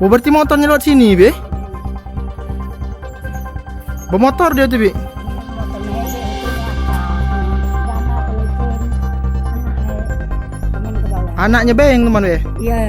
Oh, berarti motornya lewat sini, Be? Bermotor dia tuh, Be? Anaknya Be yang teman, Be? Iya.